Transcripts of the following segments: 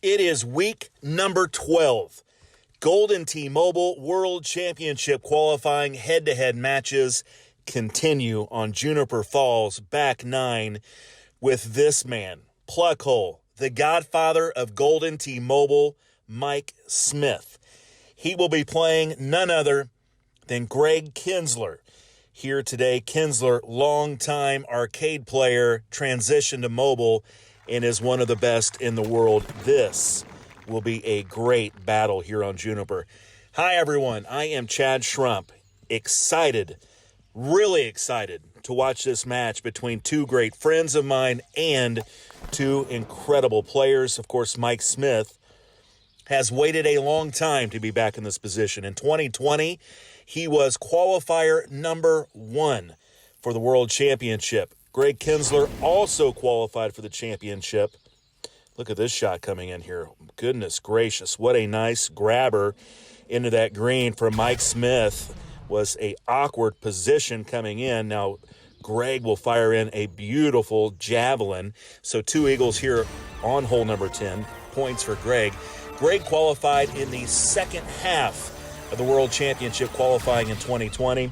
It is week number 12. Golden T-Mobile World Championship qualifying head-to-head matches continue on Juniper Falls back 9 with this man, Pluckhole, the godfather of Golden T-Mobile, Mike Smith. He will be playing none other than Greg Kinsler. Here today, Kinsler, longtime arcade player, transitioned to mobile, and is one of the best in the world. This will be a great battle here on Juniper. Hi, everyone. I am Chad Schrump. Excited, really excited to watch this match between two great friends of mine and two incredible players. Of course, Mike Smith has waited a long time to be back in this position. In 2020, he was qualifier number 1 for the World Championship. Greg Kinsler also qualified for the championship. Look at this shot coming in here. Goodness gracious, what a nice grabber into that green from Mike Smith. Was a awkward position coming in. Now, Greg will fire in a beautiful javelin. So 2 eagles here on hole number 10. Points for Greg. Greg qualified in the second half of the World Championship qualifying in 2020.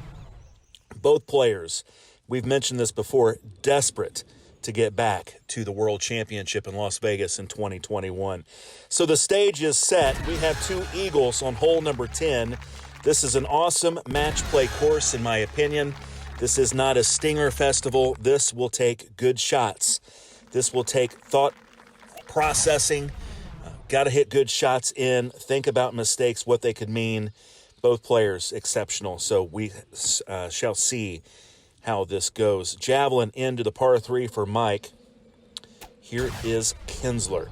Both players, we've mentioned this before, desperate to get back to the World Championship in Las Vegas in 2021. So the stage is set. We have 2 eagles on hole number 10. This is an awesome match play course, in my opinion. This is not a stinger festival. This will take good shots. This will take thought processing. Got to hit good shots in. Think about mistakes, what they could mean. Both players exceptional. So we shall see how this goes. Javelin into the par 3 for Mike. Here is Kinsler.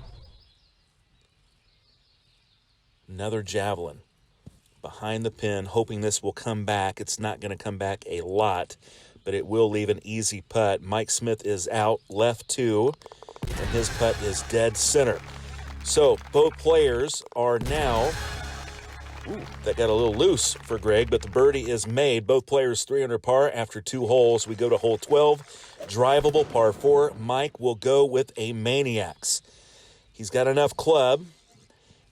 Another javelin behind the pin, hoping this will come back. It's not going to come back a lot, but it will leave an easy putt. Mike Smith is out, left 2, and his putt is dead center. So both players are now, that got a little loose for Greg, but the birdie is made. Both players 300 par after 2 holes. We go to hole 12, drivable par 4. Mike will go with a Maniacs. He's got enough club,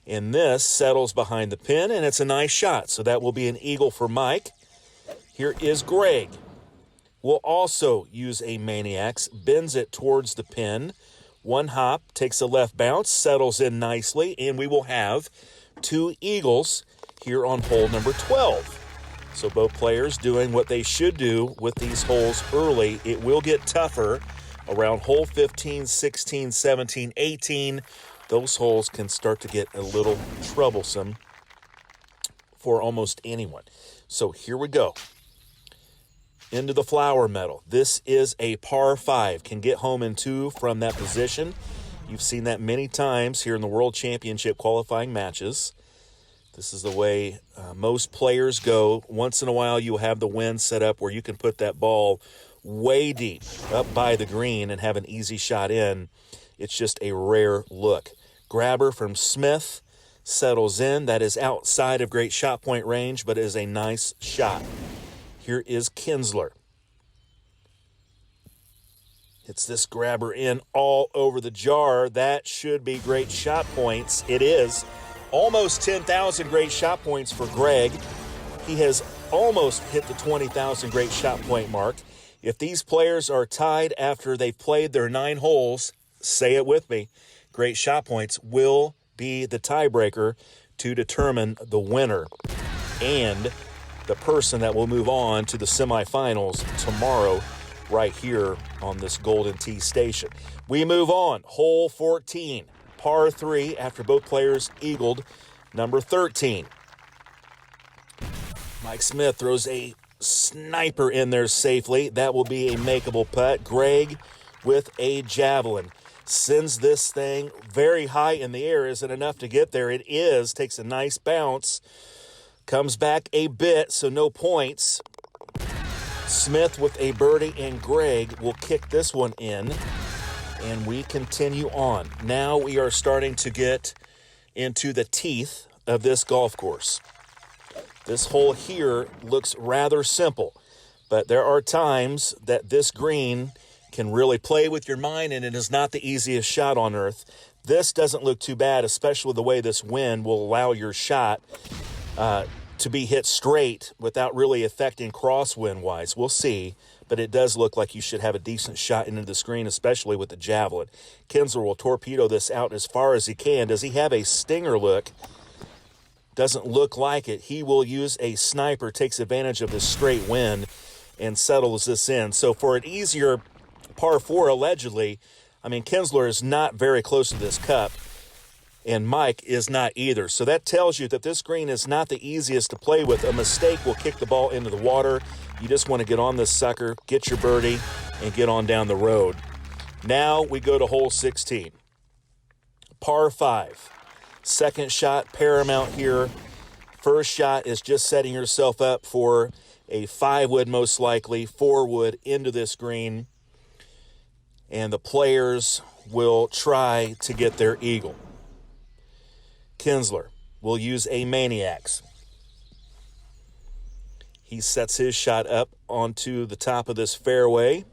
and this settles behind the pin, and it's a nice shot. So that will be an eagle for Mike. Here is Greg. Will also use a Maniacs, bends it towards the pin. 1 hop, takes a left bounce, settles in nicely, and we will have 2 eagles here on hole number 12. So both players doing what they should do with these holes early. It will get tougher around hole 15, 16, 17, 18. Those holes can start to get a little troublesome for almost anyone. So here we go. Into the flower meadow. This is a par 5. Can get home in 2 from that position. You've seen that many times here in the World Championship qualifying matches. This is the way most players go. Once in a while, you'll have the wind set up where you can put that ball way deep up by the green and have an easy shot in. It's just a rare look. Grabber from Smith settles in. That is outside of great shot point range, but it is a nice shot. Here is Kinsler. Hits this grabber in all over the jar. That should be great shot points. It is. Almost 10,000 great shot points for Greg. He has almost hit the 20,000 great shot point mark. If these players are tied after they've played their 9 holes, say it with me, great shot points will be the tiebreaker to determine the winner and the person that will move on to the semifinals tomorrow right here on this Golden Tee station. We move on. Hole 14, par 3 after both players eagled number 13. Mike Smith throws a sniper in there safely. That will be a makeable putt. Greg with a javelin. Sends this thing very high in the air. Isn't enough to get there. It is. Takes a nice bounce. Comes back a bit, so no points. Smith with a birdie, and Greg will kick this one in. And we continue on. Now we are starting to get into the teeth of this golf course. This hole here looks rather simple, but there are times that this green can really play with your mind, and it is not the easiest shot on earth. This doesn't look too bad, especially the way this wind will allow your shot to be hit straight without really affecting crosswind-wise. We'll see, but it does look like you should have a decent shot into the screen, especially with the javelin. Kinz will torpedo this out as far as he can. Does he have a stinger look? Doesn't look like it. He will use a sniper, takes advantage of this straight wind, and settles this in. So for an easier par 4, allegedly, I mean, Kinsler is not very close to this cup, and Mike is not either. So that tells you that this green is not the easiest to play with. A mistake will kick the ball into the water. You just want to get on this sucker, get your birdie, and get on down the road. Now we go to hole 16. Par 5. Second shot, paramount here. First shot is just setting yourself up for a 5-wood, most likely, 4-wood into this green. And the players will try to get their eagle. Kinsler will use a Maniacs. He sets his shot up onto the top of this fairway,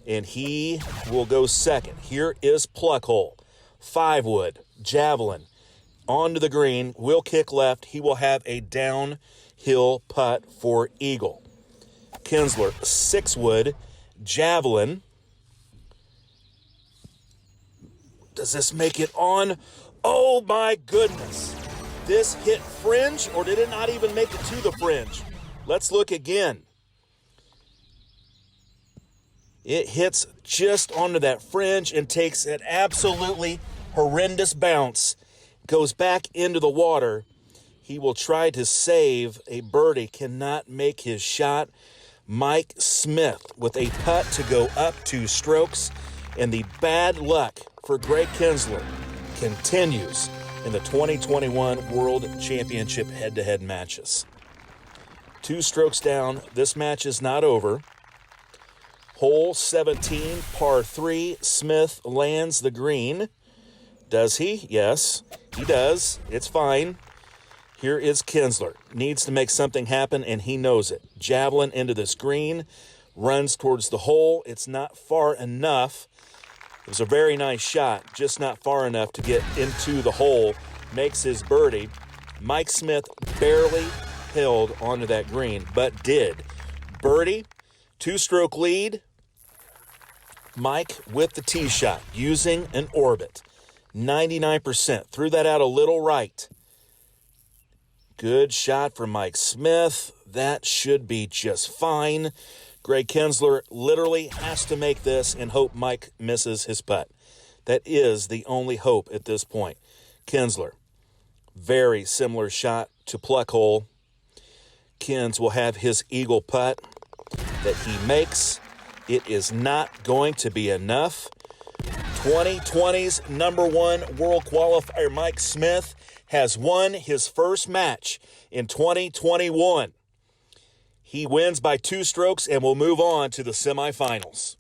and he will go second. Here is Pluckhole. 5-wood, javelin, onto the green, will kick left. He will have a downhill putt for eagle. Kinsler, 6-wood, javelin. Does this make it on? Oh my goodness. This hit fringe, or did it not even make it to the fringe? Let's look again. It hits just onto that fringe and takes an absolutely horrendous bounce. Goes back into the water. He will try to save a birdie. Cannot make his shot. Mike Smith with a putt to go up 2 strokes. And the bad luck for Greg Kinsler continues in the 2021 World Championship head-to-head matches. 2 strokes down. This match is not over. Hole 17, par 3. Smith lands the green. Does he? Yes, he does. It's fine. Here is Kinsler. Needs to make something happen, and he knows it. Javelin into this green. Runs towards the hole. It's not far enough. It was a very nice shot, just not far enough to get into the hole. Makes his birdie. Mike Smith barely held onto that green, but did. Birdie, 2-stroke lead. Mike with the tee shot, using an orbit. 99%. Threw that out a little right. Good shot from Mike Smith. That should be just fine. Greg Kinsler literally has to make this and hope Mike misses his putt. That is the only hope at this point. Kinsler, very similar shot to Pluckhole. Kinz will have his eagle putt that he makes. It is not going to be enough. 2020's #1 world qualifier Mike Smith has won his first match in 2021. He wins by 2 strokes and will move on to the semifinals.